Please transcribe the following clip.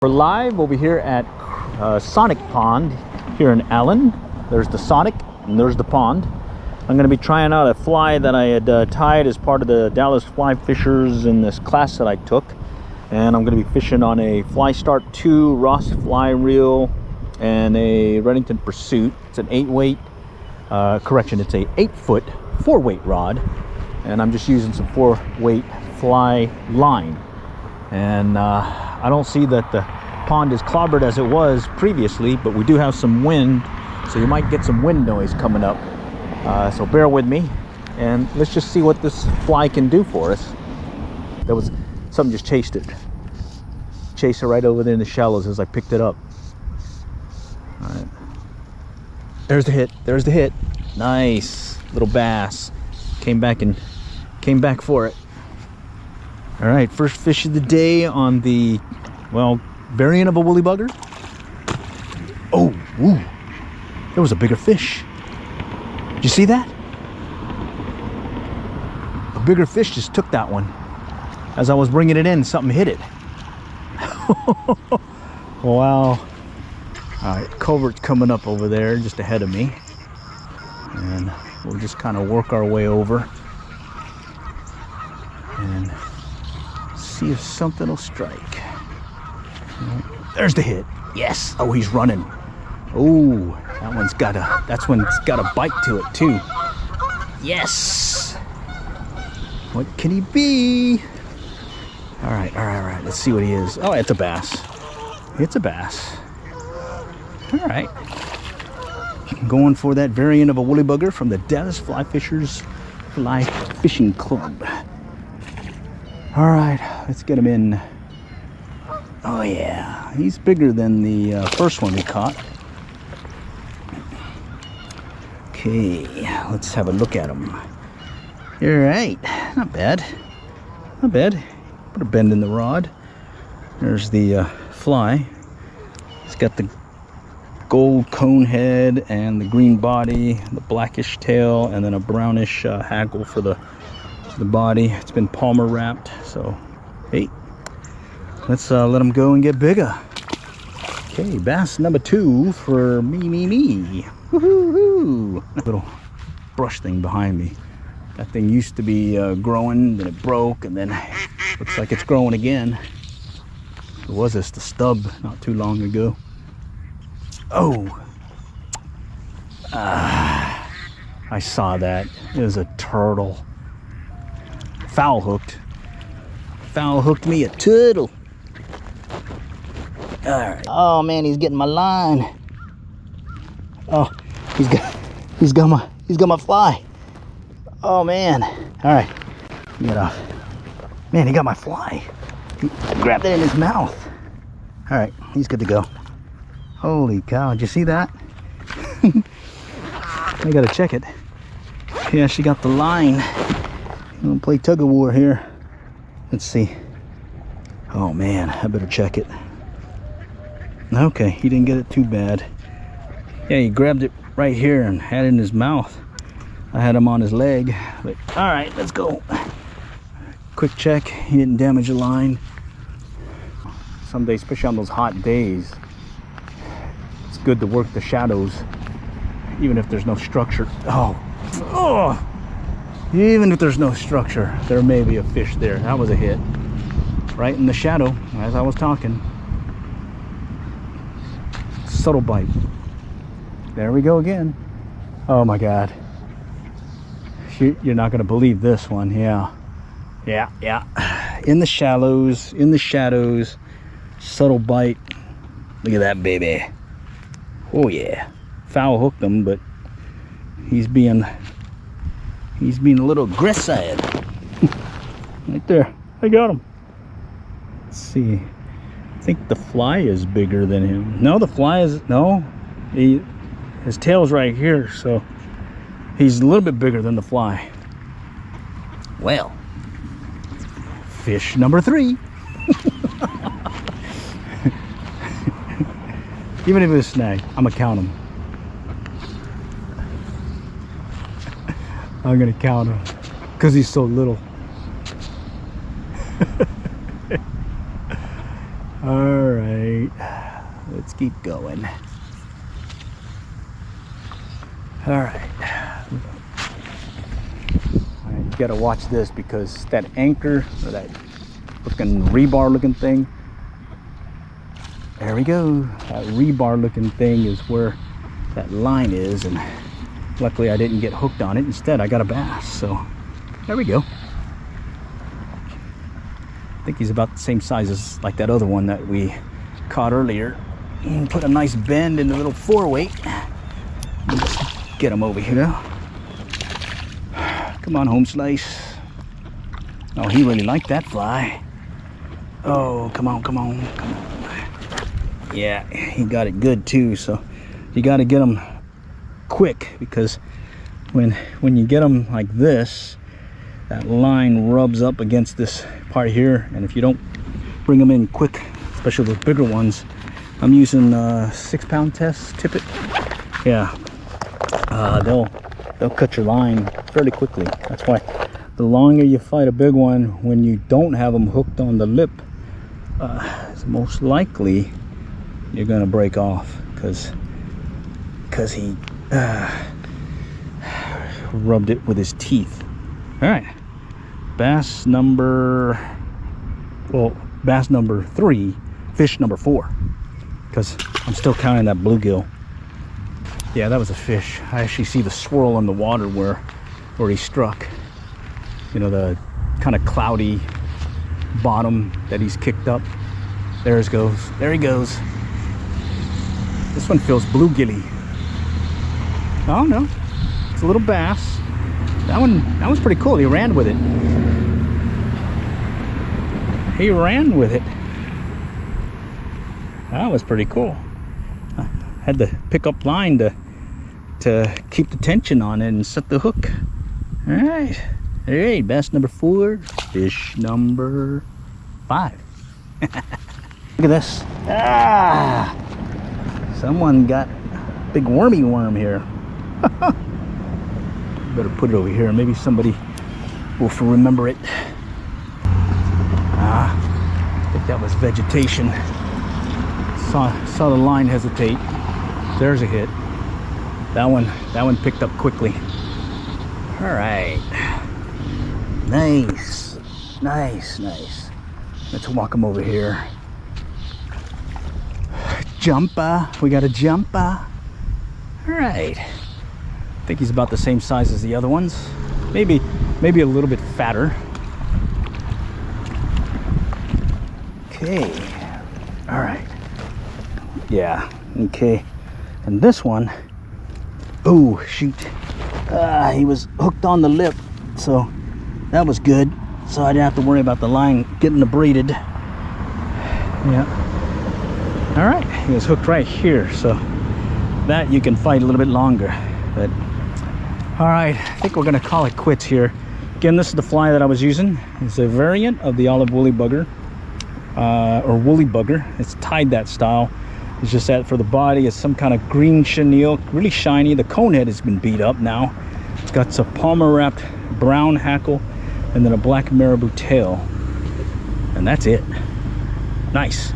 We're live over here at Sonic Pond here in Allen. There's the Sonic and there's the pond. I'm going to be trying out a fly that I had tied as part of the Dallas Fly Fishers in this class that I took. And I'm going to be fishing on a Fly Start 2 Ross fly reel and a Redington Pursuit. It's an 8-weight, correction, it's a 8-foot 4-weight rod. And I'm just using some 4-weight fly line. And I don't see that the pond is clobbered as it was previously, but we do have some wind, so you might get some wind noise coming up. So bear with me, and let's just see what this fly can do for us. There was something just chased it. Chased it right over there in the shallows as I picked it up. All right. There's the hit. There's the hit. Nice little bass. Came back for it. All right, first fish of the day on the, well, variant of a woolly bugger. Oh, woo. There was a bigger fish. Did you see that? A bigger fish just took that one. As I was bringing it in, something hit it. Wow. All right, culvert's coming up over there just ahead of me. And we'll just kind of work our way over. And see if something will strike. There's the hit. Yes. Oh, he's running. Oh, that's one's got a bite to it too. Yes. What can he be? All right. Let's see what he is. Oh, it's a bass. It's a bass. All right. Going for that variant of a woolly bugger from the Dallas Fly Fishers Fly Fishing Club. All right, let's get him in. Oh yeah, he's bigger than the first one we caught. Okay, let's have a look at him. All right, not bad. Not bad. Put a bend in the rod. There's the fly. It's got the gold cone head and the green body, the blackish tail, and then a brownish hackle for the body. It's been Palmer wrapped, so hey, let's let him go and get bigger. Okay, bass number 2 for me. Woohoo! Little brush thing behind me. That thing used to be growing, then it broke, and then looks like it's growing again. It was just a stub not too long ago. Oh, I saw that. It was a turtle. Foul hooked me a turtle. All right. Oh man, he's getting my line. Oh, he's got my fly. Oh man. All right, get off. Man, he got my fly. He grabbed it in his mouth. All right, he's good to go. Holy cow, did you see that? I gotta check it. Yeah, she got the line. I'm gonna play tug of war here. Let's see. Oh man, I better check it. Okay, he didn't get it too bad. Yeah, he grabbed it right here and had it in his mouth. I had him on his leg. But all right, let's go. Quick check. He didn't damage the line. Some days, especially on those hot days, it's good to work the shadows, even if there's no structure. Oh. Even if there's no structure, there may be a fish there. That was a hit. Right in the shadow, as I was talking. Subtle bite. There we go again. Oh my God. You're not gonna believe this one. Yeah. In the shallows, in the shadows, subtle bite. Look at that baby. Oh yeah. Foul hooked him, but he's being a little aggressive. Right there. I got him. Let's see. I think the fly is bigger than him. No, the fly is, no. His tail's right here, so he's a little bit bigger than the fly. Well, fish number 3. Even if it's a snag, I'm gonna count him. I'm gonna count him because he's so little. All right. Let's keep going. All right. You gotta watch this because that anchor, or that looking rebar looking thing, there we go. That rebar looking thing is where that line is, and luckily I didn't get hooked on it. Instead I got a bass, so there we go. I think he's about the same size as like that other one that we caught earlier. And put a nice bend in the little 4-weight. Let's get him over here. Come on, home slice. Oh, he really liked that fly. Oh, come on, come on, come on. Yeah, he got it good too. So you got to get them quick, because when you get them like this, that line rubs up against this part here, and if you don't bring them in quick, especially those bigger ones, I'm using 6-pound test tippet. Yeah, they'll cut your line fairly quickly. That's why the longer you fight a big one, when you don't have them hooked on the lip, it's most likely you're gonna break off, because he rubbed it with his teeth. All right, bass number 3, fish number 4, because I'm still counting that bluegill. Yeah, that was a fish. I actually see the swirl in the water where he struck. You know, the kind of cloudy bottom that he's kicked up. There he goes. There he goes. This one feels bluegilly. Oh no, it's a little bass. That was pretty cool. He ran with it. He ran with it. That was pretty cool. I had to pick up line to keep the tension on it and set the hook. All right. Hey, bass number 4, fish number 5. Look at this. Ah! Someone got a big wormy worm here. Better put it over here. Maybe somebody will remember it. I think that was vegetation. Saw the line hesitate. There's a hit. That one picked up quickly. All right. Nice. Let's walk him over here. Jumper. We got a jumper. All right. I think he's about the same size as the other ones. Maybe a little bit fatter. Okay. All right. Yeah. Okay. And this one, oh shoot, he was hooked on the lip, so that was good. So I didn't have to worry about the line getting abraded. Yeah. All right. He was hooked right here, so that you can fight a little bit longer. But all right, I think we're gonna call it quits here. Again, this is the fly that I was using. It's a variant of the olive woolly bugger, or woolly bugger. It's tied that style. It's just that for the body, it's some kind of green chenille, really shiny. The cone head has been beat up now. It's got some palmer wrapped brown hackle and then a black marabou tail. And that's it. Nice.